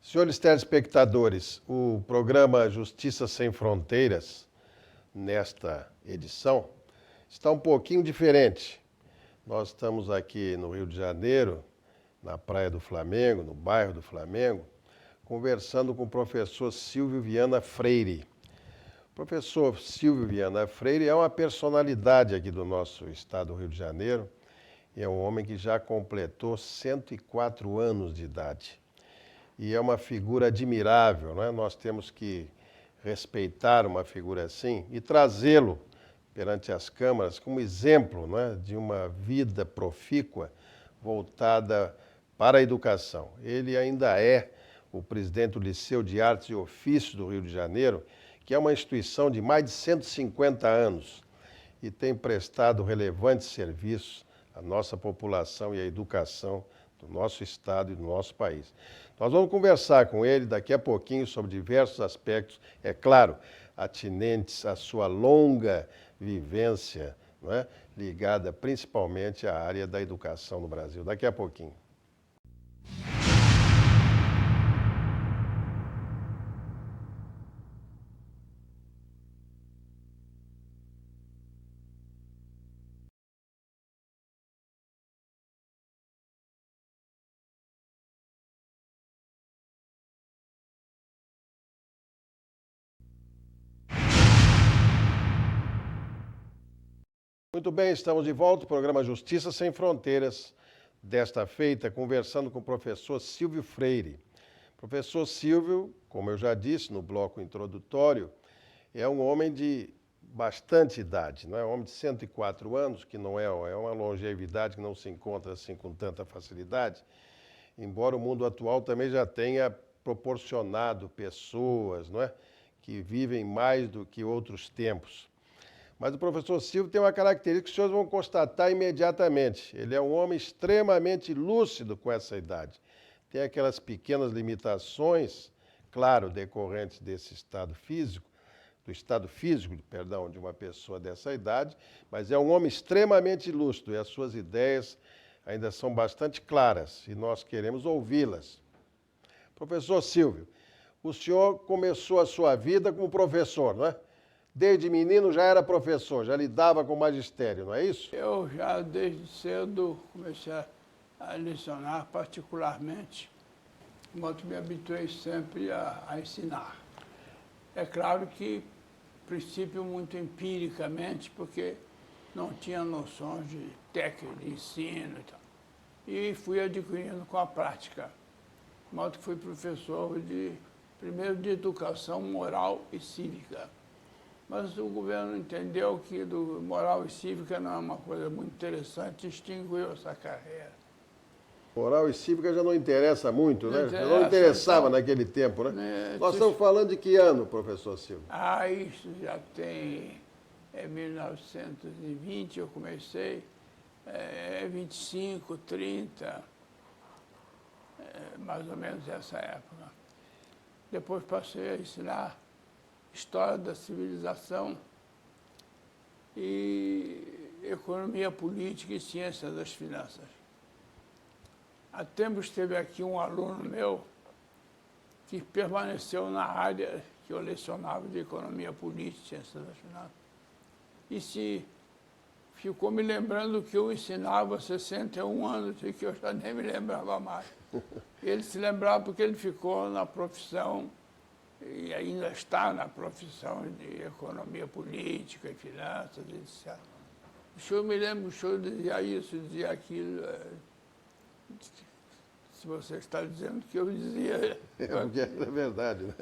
Senhores telespectadores, o programa Justiça Sem Fronteiras, nesta edição, está um pouquinho diferente. Nós estamos aqui no Rio de Janeiro, na Praia do Flamengo, no bairro do Flamengo, conversando com o professor Silvio Viana Freire. O professor Silvio Viana Freire é uma personalidade aqui do nosso estado do Rio de Janeiro e é um homem que já completou 104 anos de idade. E é uma figura admirável, né? Nós temos que respeitar uma figura assim e trazê-lo perante as câmaras como exemplo, né, de uma vida profícua voltada para a educação. Ele ainda é o presidente do Liceu de Artes e Ofícios do Rio de Janeiro, que é uma instituição de mais de 150 anos e tem prestado relevantes serviços à nossa população e à educação do nosso estado e do nosso país. Nós vamos conversar com ele daqui a pouquinho sobre diversos aspectos, é claro, atinentes à sua longa vivência, não é? Ligada principalmente à área da educação no Brasil. Daqui a pouquinho. Muito bem, estamos de volta, o programa Justiça Sem Fronteiras, desta feita, conversando com o professor Silvio Freire. Professor Silvio, como eu já disse no bloco introdutório, é um homem de bastante idade, não é? Um homem de 104 anos, que não é uma longevidade que não se encontra assim com tanta facilidade, embora o mundo atual também já tenha proporcionado pessoas, não é? Que vivem mais do que outros tempos. Mas o professor Silvio tem uma característica que os senhores vão constatar imediatamente. Ele é um homem extremamente lúcido com essa idade. Tem aquelas pequenas limitações, claro, decorrentes desse estado físico, de uma pessoa dessa idade, mas é um homem extremamente lúcido e as suas ideias ainda são bastante claras e nós queremos ouvi-las. Professor Silvio, o senhor começou a sua vida como professor, não é? Desde menino já era professor, já lidava com magistério, não é isso? Eu já desde cedo comecei a lecionar particularmente, de modo que me habituei sempre a ensinar. É claro que, princípio, muito empiricamente, porque não tinha noções de técnica de ensino e tal. E fui adquirindo com a prática, de modo que fui professor primeiro de educação moral e cívica. Mas o governo entendeu que do moral e cívica não é uma coisa muito interessante, extinguiu essa carreira. Moral e cívica já não interessa muito, né? Já não Interessa, interessava então, naquele tempo, né? né, Nós estamos falando de que ano, professor Silvio? Isso já tem 1920, eu comecei, 25, 30, mais ou menos essa época. Depois passei a ensinar História da Civilização e Economia Política e Ciência das Finanças. Há tempo esteve aqui um aluno meu que permaneceu na área que eu lecionava de Economia Política e Ciência das Finanças. E se ficou me lembrando que eu ensinava há 61 anos e que eu já nem me lembrava mais. Ele se lembrava porque ele ficou na profissão e ainda está na profissão de economia política e finanças, etc. O senhor me lembra, o senhor dizia isso, dizia aquilo. Se você está dizendo que eu dizia... Porque é verdade, né?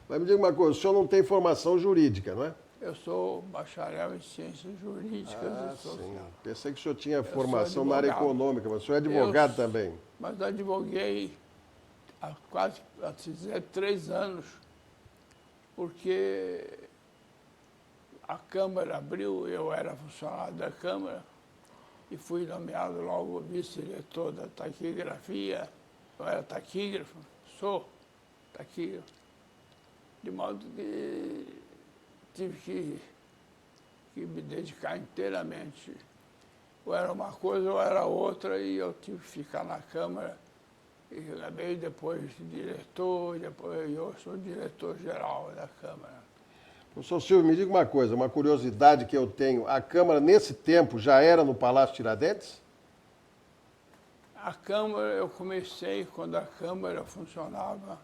Mas me diga uma coisa, o senhor não tem formação jurídica, não é? Eu sou bacharel em ciências jurídicas e sociais. Sim. Pensei que o senhor tinha formação na área econômica, mas o senhor é advogado também. Mas advoguei há quase, a dizer, 3 anos, porque a Câmara abriu, eu era funcionário da Câmara, e fui nomeado logo vice-diretor da taquigrafia. Eu era taquígrafo, sou taquígrafo. De modo que tive que me dedicar inteiramente. Ou era uma coisa ou era outra, e eu tive que ficar na Câmara. E acabei depois diretor, depois eu sou diretor-geral da Câmara. Professor Silvio, me diga uma coisa, uma curiosidade que eu tenho. A Câmara, nesse tempo, já era no Palácio Tiradentes? A Câmara, eu comecei quando a Câmara funcionava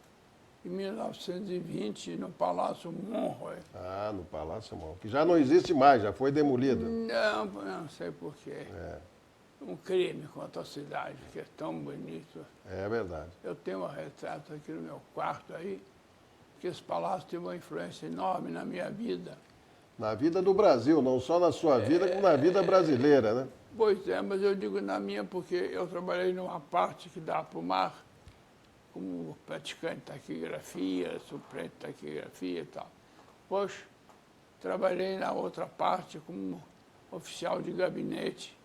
em 1920 no Palácio Monroe. Ah, no Palácio Monroe, que já não existe mais, já foi demolido. Não sei porquê. É, Um crime contra a cidade, que é tão bonito. é verdade. Eu tenho um retrato aqui no meu quarto aí, que esse palácio teve uma influência enorme na minha vida. Na vida do Brasil, não só na sua vida, como na vida brasileira, né? Pois é, mas eu digo na minha porque eu trabalhei numa parte que dá para o mar, como praticante de taquigrafia, suplente de taquigrafia e tal. Depois, trabalhei na outra parte como oficial de gabinete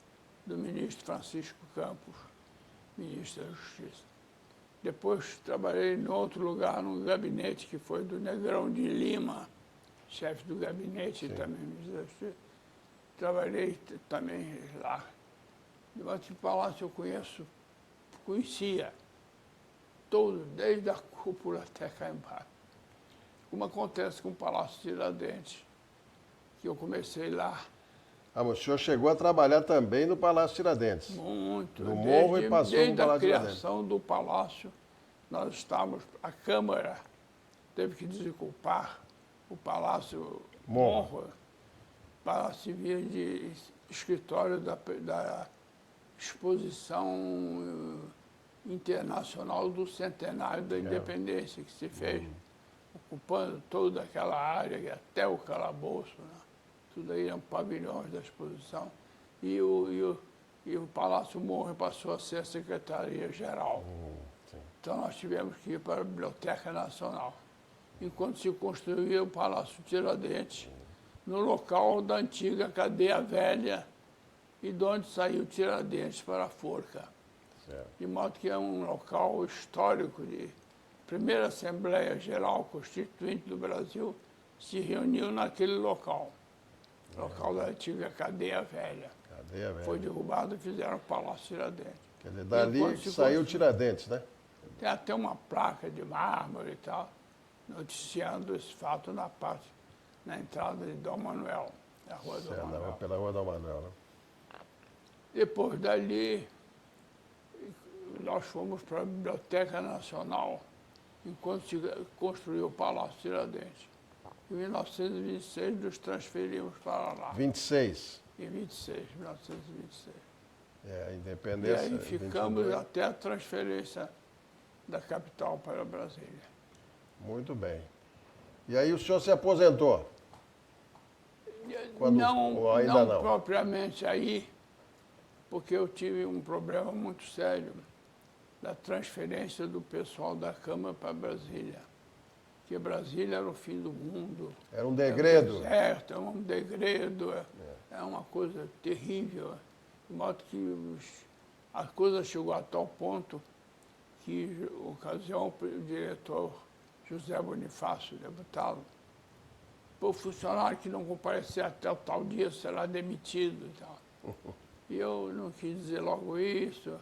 do ministro Francisco Campos, ministro da Justiça. Depois, trabalhei em outro lugar, num gabinete que foi do Negrão de Lima, chefe do gabinete e também ministro da Justiça. Trabalhei também lá. De modo que o palácio eu conhecia todo, desde a cúpula até cá embaixo. Como acontece com o Palácio Tiradentes, que eu comecei lá Ah, mas o senhor chegou a trabalhar também no Palácio Tiradentes. muito. No Morro e passou no desde a Palácio Tiradentes. criação do palácio, nós estávamos, a Câmara teve que desocupar o Palácio Monroe para servir de escritório da Exposição Internacional do Centenário da Independência, que se fez, ocupando toda aquela área, até o calabouço, né? Tudo aí eram pavilhões da exposição. E o Palácio Monroe passou a ser a Secretaria-Geral. Então nós tivemos que ir para a Biblioteca Nacional, enquanto se construía o Palácio Tiradentes, no local da antiga Cadeia Velha, e de onde saiu Tiradentes para a Forca. Certo. De modo que é um local histórico de primeira Assembleia Geral Constituinte do Brasil se reuniu naquele local da antiga Cadeia Velha. Cadeia Velha. Foi derrubado e fizeram o Palácio Tiradentes. Quer dizer, dali Enquanto se saiu constru- Tiradentes, né? Tem até uma placa de mármore e tal, noticiando esse fato na entrada de Dom Manuel, da Rua Dom Certo, Manuel. pela Rua Dom Manuel, né? Depois dali, nós fomos para a Biblioteca Nacional, enquanto se construiu o Palácio Tiradentes. Em 1926, nos transferimos para lá. 26. Em 1926. É, a E independência. aí ficamos 22. até a transferência da capital para Brasília. Muito bem. E aí o senhor se aposentou? Quando- ou ainda não? Propriamente aí, porque eu tive um problema muito sério da transferência do pessoal da Câmara para Brasília. Porque Brasília era o fim do mundo. Era um degredo? Certo, é um degredo, é uma coisa terrível. De modo que a coisa chegou a tal ponto que, ocasião, o diretor José Bonifácio, deputado, o funcionário que não comparecer até o tal dia será demitido e tal. E eu não quis dizer logo isso,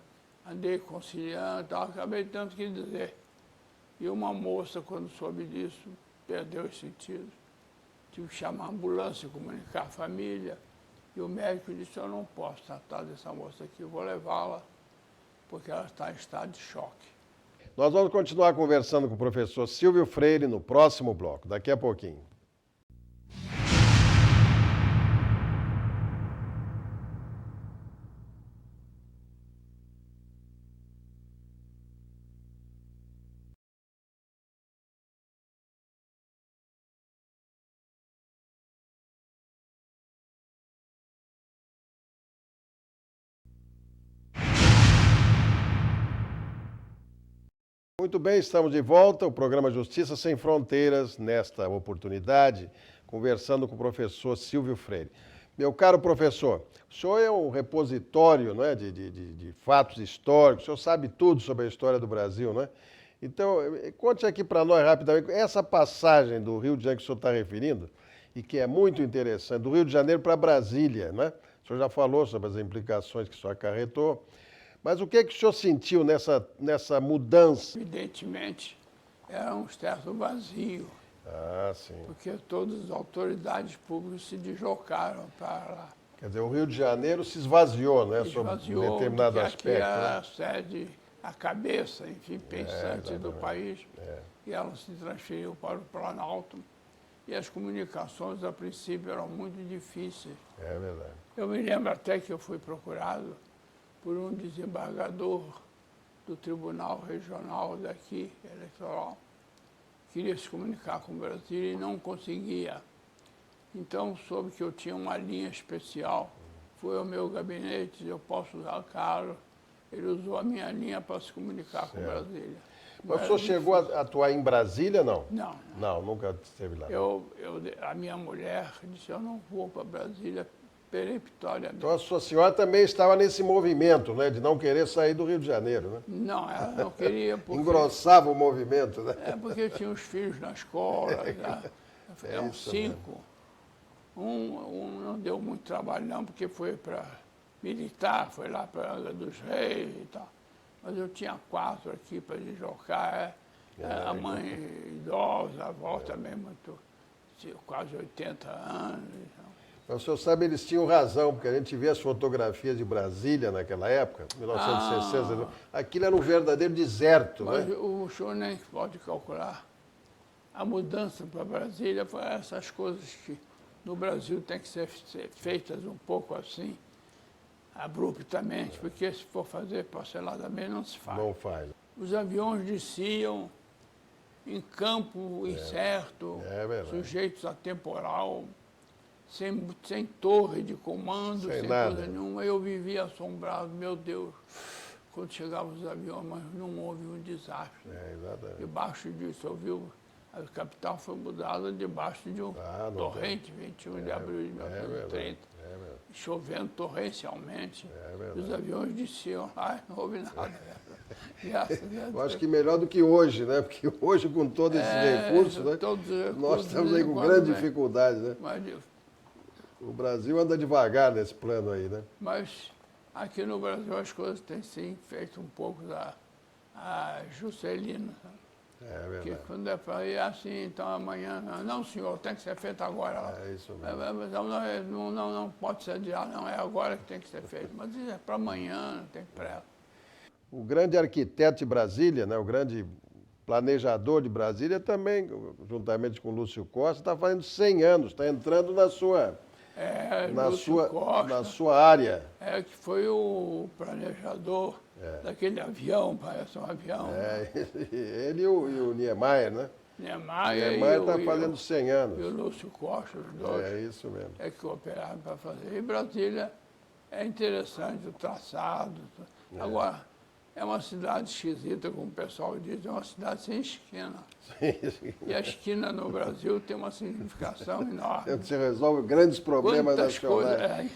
andei conciliando e tal, acabei tanto que dizer. E uma moça, quando soube disso, perdeu os sentidos. Tive que chamar a ambulância, comunicar a família. E o médico disse, eu não posso tratar dessa moça aqui, eu vou levá-la, porque ela está em estado de choque. Nós vamos continuar conversando com o professor Silvio Freire no próximo bloco, daqui a pouquinho. Muito bem, estamos de volta. O programa Justiça Sem Fronteiras, nesta oportunidade, conversando com o professor Silvio Freire. Meu caro professor, o senhor é um repositório, não é, de fatos históricos, o senhor sabe tudo sobre a história do Brasil, não é? Então, conte aqui para nós rapidamente, essa passagem do Rio de Janeiro que o senhor está referindo, e que é muito interessante, do Rio de Janeiro para Brasília, né? O senhor já falou sobre as implicações que isso acarretou, mas o que é que o senhor sentiu nessa mudança? Evidentemente, era um certo vazio, Ah, sim. porque todas as autoridades públicas se deslocaram para lá. Quer dizer, o Rio de Janeiro se esvaziou, né? Sobre um Esvaziou, determinado porque aqui aspecto. era Né? a sede, a cabeça, enfim, pensante do exatamente. país, e ela se transferiu para o Planalto. E as comunicações, a princípio, eram muito difíceis. É verdade. Eu me lembro até que eu fui procurado por um desembargador do Tribunal Regional daqui, eleitoral. Queria se comunicar com o Brasil e não conseguia. Então, soube que eu tinha uma linha especial. Foi ao meu gabinete, eu posso usar o Carlos. Ele usou a minha linha para se comunicar com Brasília. Mas o senhor chegou a atuar em Brasília, não? Não. Não, nunca esteve lá. A minha mulher disse, eu não vou para Brasília peremptoriamente. Então a sua senhora também estava nesse movimento, né? De não querer sair do Rio de Janeiro, né? Não, ela não queria porque... Engrossava o movimento, né? É porque eu tinha os filhos na escola, já. Eram isso 5. Um não deu muito trabalho não, porque foi para militar, foi lá para Angra dos Reis e tal. Mas eu tinha 4 aqui para deslocar. A mãe idosa, a avó também muito, quase 80 anos. Então. Mas o senhor sabe, eles tinham razão, porque a gente vê as fotografias de Brasília naquela época, 1960. Aquilo era um verdadeiro deserto, Mas né? o senhor nem pode calcular. A mudança para Brasília foi essas coisas que no Brasil tem que ser feitas um pouco assim, abruptamente, porque se for fazer parceladamente não se faz. Não faz. Os aviões desciam em campo incerto, sujeitos a temporal, sem torre de comando, sem coisa nenhuma. Eu vivia assombrado, meu Deus, quando chegavam os aviões, mas não houve um desastre. Exatamente. Debaixo disso, a capital foi mudada debaixo de um torrente, 21 de abril de 1930, chovendo torrencialmente, os aviões desciam lá e não houve nada. Graças a Deus. Eu acho que melhor do que hoje, né? Porque hoje, com todos esses recursos, né? Nós estamos aí com grande dificuldade, né? O Brasil anda devagar nesse plano aí, né? Mas aqui no Brasil as coisas têm sim feito um pouco a Juscelina. É verdade. Porque quando é para ir assim, então amanhã, não senhor, tem que ser feito agora. É isso mesmo. Não pode ser adiado, não, é agora que tem que ser feito. Mas é para amanhã, não tem pressa. O grande arquiteto de Brasília, né, o grande planejador de Brasília também, juntamente com o Lúcio Costa, está fazendo 100 anos, está entrando na sua área. Que foi o planejador daquele avião, parece um avião. Ele e o Niemeyer, né? Niemeyer está fazendo 100 anos. E o Lúcio Costa, os dois. É isso mesmo. É que cooperaram para fazer. E Brasília é interessante, o traçado. Agora, é uma cidade esquisita, como o pessoal diz, é uma cidade sem esquina. E a esquina no Brasil tem uma significação enorme. Você resolve grandes problemas nacionais.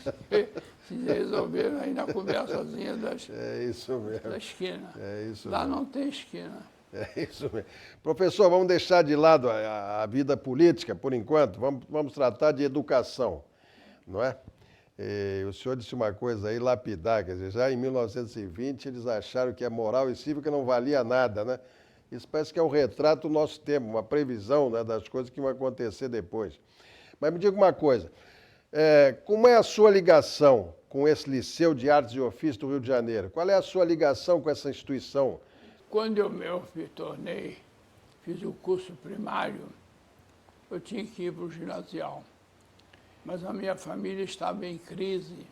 Se resolveram aí na conversazinha da esquina. É isso Lá mesmo. não tem esquina. É isso mesmo. Professor, vamos deixar de lado a vida política por enquanto, vamos tratar de educação, não é? O senhor disse uma coisa aí, lapidar, quer dizer, já em 1920 eles acharam que a moral e cívica não valia nada, né? Isso parece que é um retrato do nosso tempo, uma previsão, né, das coisas que vão acontecer depois. Mas me diga uma coisa, como é a sua ligação com esse Liceu de Artes e Ofícios do Rio de Janeiro? Qual é a sua ligação com essa instituição? Quando eu me tornei, fiz o curso primário, eu tinha que ir para o ginasial. Mas a minha família estava em crise.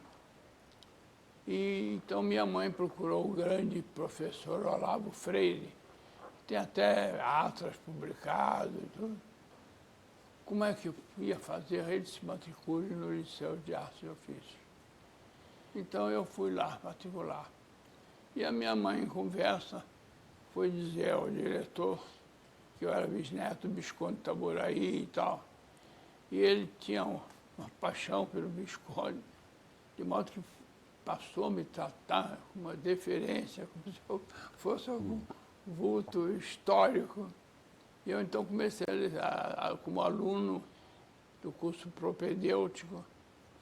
E então minha mãe procurou o grande professor Olavo Freire. Tem até atas publicadas e tudo. Como é que eu ia fazer? Ele se matricule no Liceu de Artes e Ofícios. Então eu fui lá matricular. E a minha mãe, em conversa, foi dizer ao diretor que eu era bisneto do Visconde Itaboraí e tal. E ele tinha uma paixão pelo Visconde, de modo que passou a me tratar com uma deferência, como se eu fosse algum vulto histórico. E eu então comecei como aluno do curso propedêutico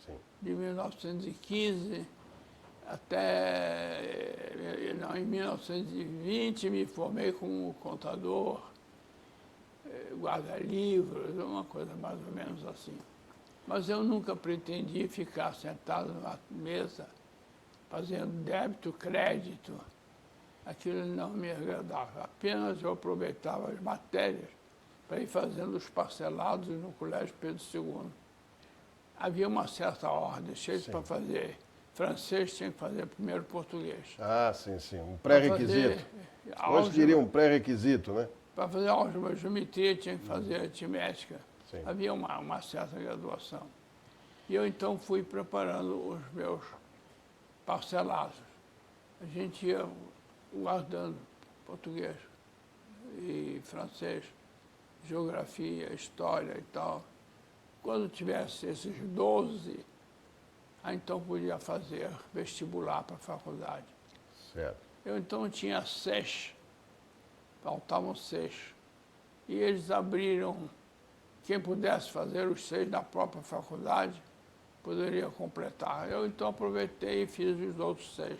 Sim. de 1915 até não, em 1920 me formei como contador, guarda-livros, uma coisa mais ou menos assim. Mas eu nunca pretendi ficar sentado numa mesa fazendo débito, crédito. Aquilo não me agradava. Apenas eu aproveitava as matérias para ir fazendo os parcelados no Colégio Pedro II. Havia uma certa ordem, cheio para fazer francês, tinha que fazer primeiro português. Ah, sim, sim. Um pré-requisito. Hoje diria um pré-requisito, né? Para fazer álgebra, geometria, tinha que fazer aritmética. Sim. Havia uma certa graduação. E eu então fui preparando os meus parcelados. A gente ia guardando português e francês, geografia, história e tal. Quando tivesse esses 12, aí então podia fazer vestibular para a faculdade. Certo. Eu então tinha 6, faltavam 6. E eles abriram, quem pudesse fazer os 6 na própria faculdade, poderia completar. Eu então aproveitei e fiz os outros 6.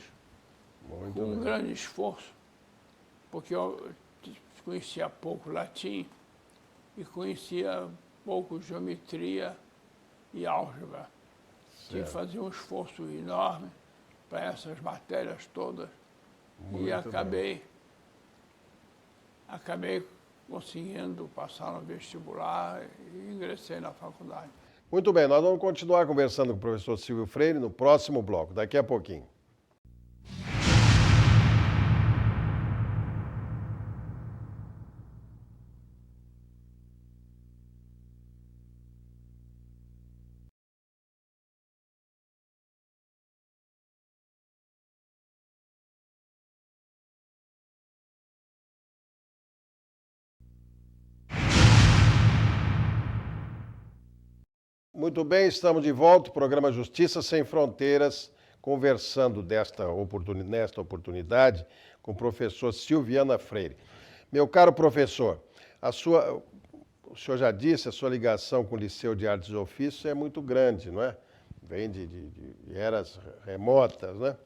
Muito Com um bem. grande esforço, porque eu conhecia pouco latim e conhecia pouco geometria e álgebra. Tinha que Certo. fazer um esforço enorme para essas matérias todas. Muito E bem. acabei conseguindo passar no vestibular e ingressei na faculdade. Muito bem, nós vamos continuar conversando com o professor Silvio Freire no próximo bloco, daqui a pouquinho. Muito bem, estamos de volta, o programa Justiça Sem Fronteiras, conversando nesta oportunidade com o professor Silviana Freire. Meu caro professor, o senhor já disse, a sua ligação com o Liceu de Artes e Ofícios é muito grande, não é? Vem de eras remotas, né?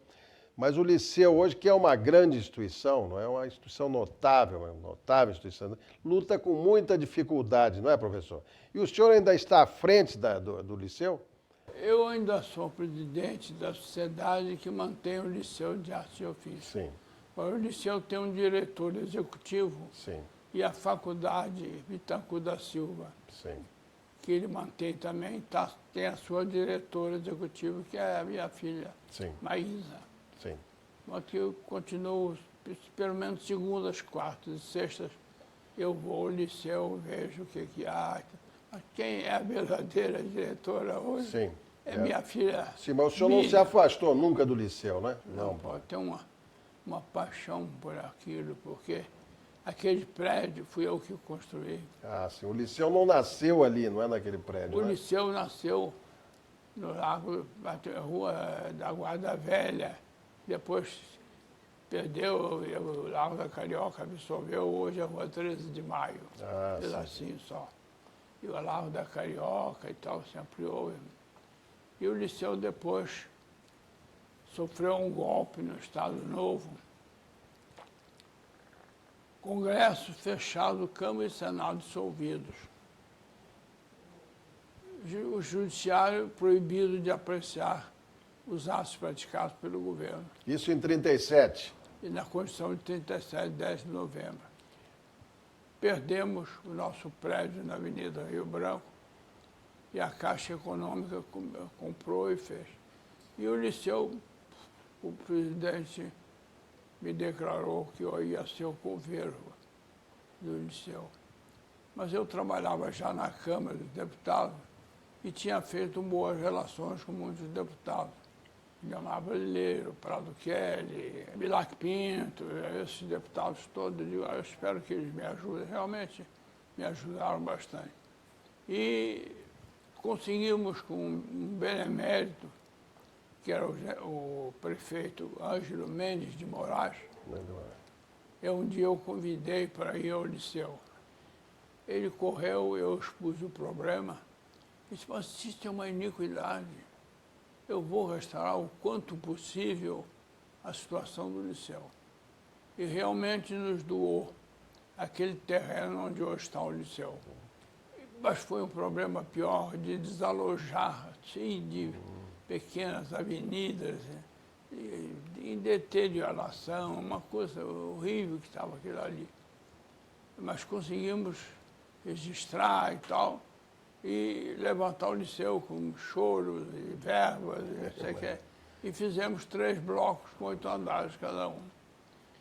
Mas o Liceu hoje, que é uma grande instituição, não é uma instituição notável, uma notável instituição, luta com muita dificuldade, não é, professor? E o senhor ainda está à frente do Liceu? Eu ainda sou presidente da sociedade que mantém o Liceu de Artes e Ofícios. Sim, Agora, o Liceu tem um diretor executivo sim, e a faculdade Bittencourt da Silva, sim. que ele mantém também, tem a sua diretora executiva, que é a minha filha, Sim, Maísa. sim. Mas que eu continuo, pelo menos segundas, quartas e sextas, eu vou ao Liceu, vejo o que há. Mas quem é a verdadeira diretora hoje Sim. é minha filha. Sim, mas o senhor não se Miriam. afastou nunca do Liceu, né? Não, pode ter uma paixão por aquilo, porque aquele prédio fui eu que construí. Ah, sim. O Liceu não nasceu ali, não é naquele prédio, O né? Liceu nasceu no Largo, na Rua da Guarda Velha, depois perdeu, o Largo da Carioca absorveu, hoje é a Rua 13 de Maio, Ah, pedacinho só. E o Largo da Carioca e tal, se ampliou. E o Liceu depois sofreu um golpe no Estado Novo. Congresso fechado, Câmara e Senado dissolvidos. O Judiciário proibido de apreciar os atos praticados pelo governo. Isso em 37. E na Constituição de 37, 10 de novembro. Perdemos o nosso prédio na Avenida Rio Branco e a Caixa Econômica comprou e fez. E o Liceu, o presidente me declarou que eu ia ser o coveiro do Liceu. Mas eu trabalhava já na Câmara dos Deputados e tinha feito boas relações com muitos deputados. Guilherme Brasileiro, Prado Kelly, Bilac Pinto, esses deputados todos, eu digo, eu espero que eles me ajudem. Realmente me ajudaram bastante. E conseguimos com um benemérito, que era o prefeito Ângelo Mendes de Moraes, Um dia eu o convidei para ir ao liceu. Ele correu, eu expus o problema. Ele disse, mas isso é uma iniquidade. Eu vou restaurar o quanto possível a situação do liceu. E realmente nos doou aquele terreno onde hoje está o liceu. Mas foi um problema pior de desalojar, cheio de pequenas avenidas, em deterioração, uma coisa horrível que estava aquilo ali. Mas conseguimos registrar e tal, e levantar o liceu com choros e verbas, e não sei o quê. E fizemos 3 blocos com 8 andares cada um.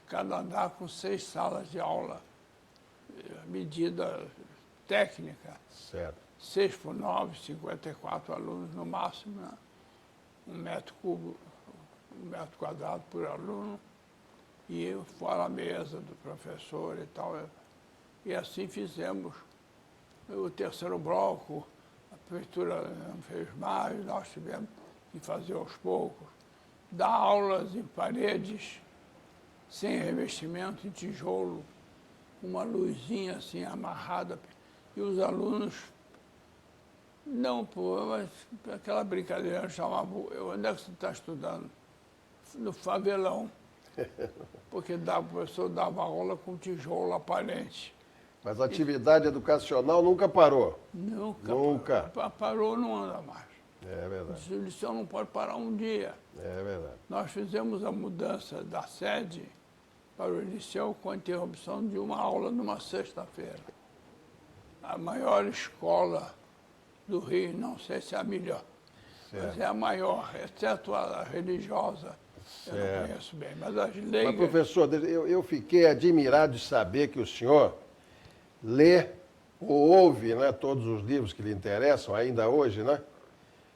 Cada andar com 6 salas de aula, medida técnica. Certo. 6 por 9, 54 alunos no máximo, né? 1 metro quadrado por aluno, e fora a mesa do professor e tal. E assim fizemos. O 3º bloco, a prefeitura não fez mais, nós tivemos que fazer aos poucos. Dar aulas em paredes, sem revestimento, em tijolo, uma luzinha assim amarrada, e os alunos, não, mas aquela brincadeira chamava, onde é que você está estudando? No favelão, porque o professor dava aula com tijolo aparente. Mas a atividade educacional nunca parou. Nunca. Parou, não anda mais. É verdade. O liceu não pode parar um dia. É verdade. Nós fizemos a mudança da sede para o liceu com a interrupção de uma aula numa sexta-feira. A maior escola do Rio, não sei se é a melhor, mas é a maior, exceto a religiosa, eu não conheço bem, mas as leigas... Mas, professor, eu fiquei admirado de saber que o senhor lê ou ouve, né, todos os livros que lhe interessam, ainda hoje, né?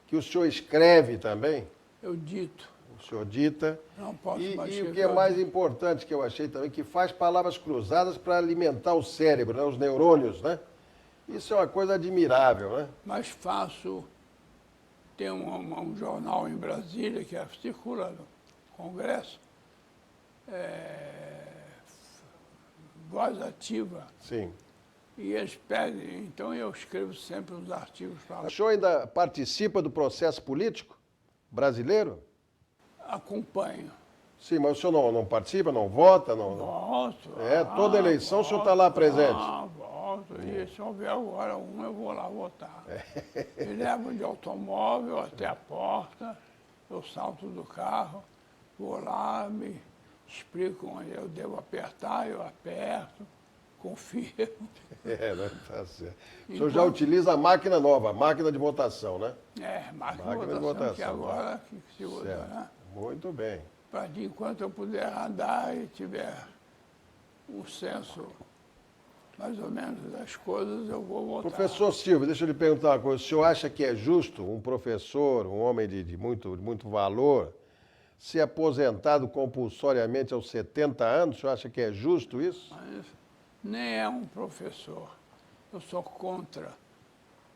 Que o senhor escreve também. Eu dito. O senhor dita. Não posso mais E o que é mais importante que eu achei também, que faz palavras cruzadas para alimentar o cérebro, né, os neurônios, né? Isso é uma coisa admirável, né? Mas faço... Tem um jornal em Brasília que circula no Congresso, Voz Ativa. Sim. E eles pedem, então eu escrevo sempre os artigos para lá. O senhor ainda participa do processo político brasileiro? Acompanho. Sim, mas o senhor não participa, não vota? Não... Voto. Toda eleição o senhor está lá presente? Voto. E se houver agora eu vou lá votar. Me levo de automóvel até a porta, eu salto do carro, vou lá, me explico onde eu devo apertar, eu aperto, confirmo. Né? Tá certo. O senhor já utiliza a máquina nova, a máquina de votação, né? Máquina de votação, que agora que se usa, né? Muito bem. Para que enquanto eu puder andar e tiver um senso mais ou menos das coisas, eu vou votar. Professor Silvio, deixa eu lhe perguntar uma coisa. O senhor acha que é justo um professor, um homem de muito valor, ser aposentado compulsoriamente aos 70 anos? O senhor acha que é justo isso? Mas nem é um professor. Eu sou contra.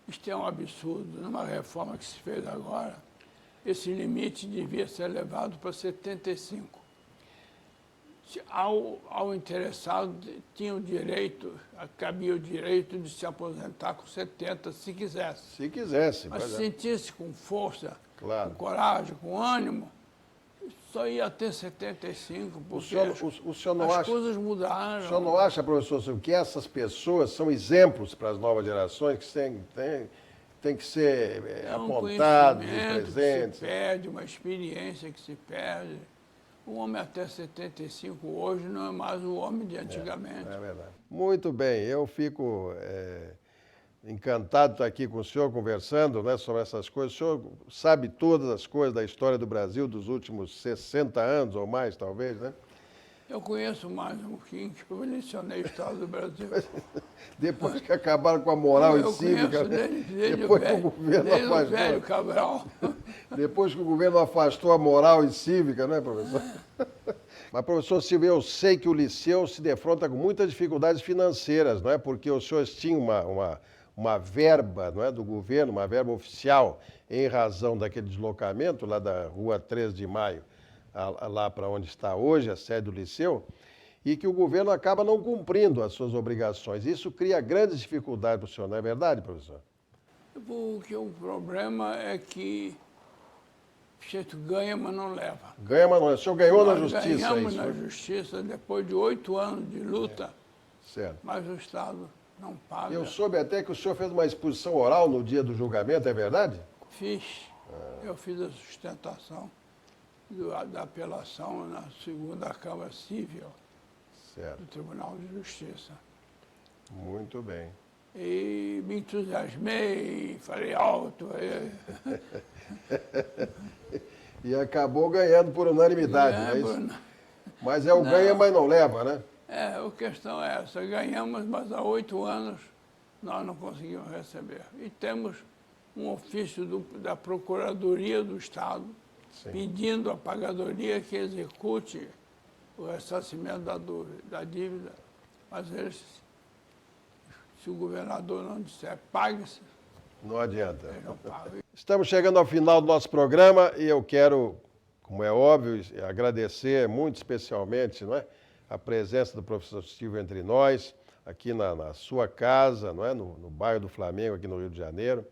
Isto é um absurdo. Numa reforma que se fez agora, esse limite devia ser elevado para 75. Ao interessado, tinha o direito, cabia o direito de se aposentar com 70, se quisesse. Se quisesse. Mas se sentisse com força, claro, com coragem, com ânimo, só ia ter 75, porque o senhor não as coisas mudaram. O senhor não acha, professor Silvio, que essas pessoas são exemplos para as novas gerações que têm que ser apontados e presentes? Que se perde, uma experiência que se perde. O homem até 75 hoje não é mais o homem de antigamente. É verdade. Muito bem, eu fico encantado de estar aqui com o senhor conversando, né, sobre essas coisas. O senhor sabe todas as coisas da história do Brasil dos últimos 60 anos ou mais, talvez, né? Eu conheço mais um pouquinho, que eu lecionei a história do Brasil. Depois que acabaram com a moral e cívica, depois que o governo afastou, velho Cabral. Depois que o governo afastou a moral e cívica, não é, professor? Mas, professor Silvio, eu sei que o Liceu se defronta com muitas dificuldades financeiras, não é? Porque os senhores tinham uma verba, não é, do governo, uma verba oficial, em razão daquele deslocamento lá da Rua 13 de Maio, lá para onde está hoje a sede do Liceu, e que o governo acaba não cumprindo as suas obrigações. Isso cria grandes dificuldades para o senhor, não é verdade, professor? Porque o problema é que o sujeito ganha, mas não leva. Ganha, mas não é. O senhor ganhou na Nós justiça, é ganhamos isso? na justiça depois de 8 anos de luta, Certo. mas o Estado não paga. Eu soube até que o senhor fez uma exposição oral no dia do julgamento, é verdade? Fiz. Eu fiz a sustentação da apelação na segunda Câmara Civil Certo. do Tribunal de Justiça. Muito bem. E me entusiasmei, falei alto. E acabou ganhando por unanimidade, não é isso? Lembro, Mas é o ganha, mas não leva, né? a questão é essa, ganhamos, mas há 8 anos nós não conseguimos receber. E temos um ofício da Procuradoria do Estado Sim. pedindo à pagadoria que execute o ressarcimento da dívida, mas eles, se o governador não disser pague-se, Não adianta. eles não pagam. Estamos chegando ao final do nosso programa e eu quero, como é óbvio, agradecer muito especialmente, não é, a presença do professor Silvio entre nós, aqui na sua casa, não é, no bairro do Flamengo, aqui no Rio de Janeiro.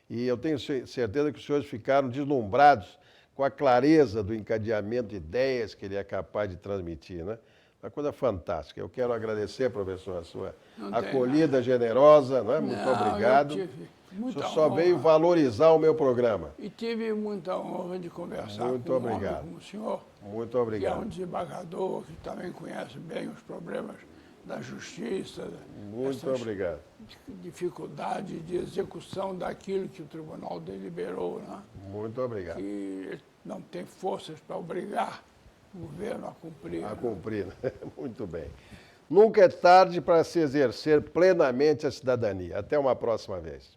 E eu tenho certeza que os senhores ficaram deslumbrados com a clareza do encadeamento de ideias que ele é capaz de transmitir, né? Uma coisa fantástica. Eu quero agradecer, professor, a sua acolhida generosa, não é? Muito obrigado. Eu tive O muita senhor só honra. veio valorizar o meu programa. E tive muita honra de conversar Muito com um homem obrigado. como o senhor, Muito que é um obrigado. desembargador, que também conhece bem os problemas da justiça, Muito essas obrigado. dificuldades de execução daquilo que o tribunal deliberou, né? Muito obrigado. Que não tem forças para obrigar o governo a cumprir. A né? cumprir. Muito bem. Nunca é tarde para se exercer plenamente a cidadania. Até uma próxima vez.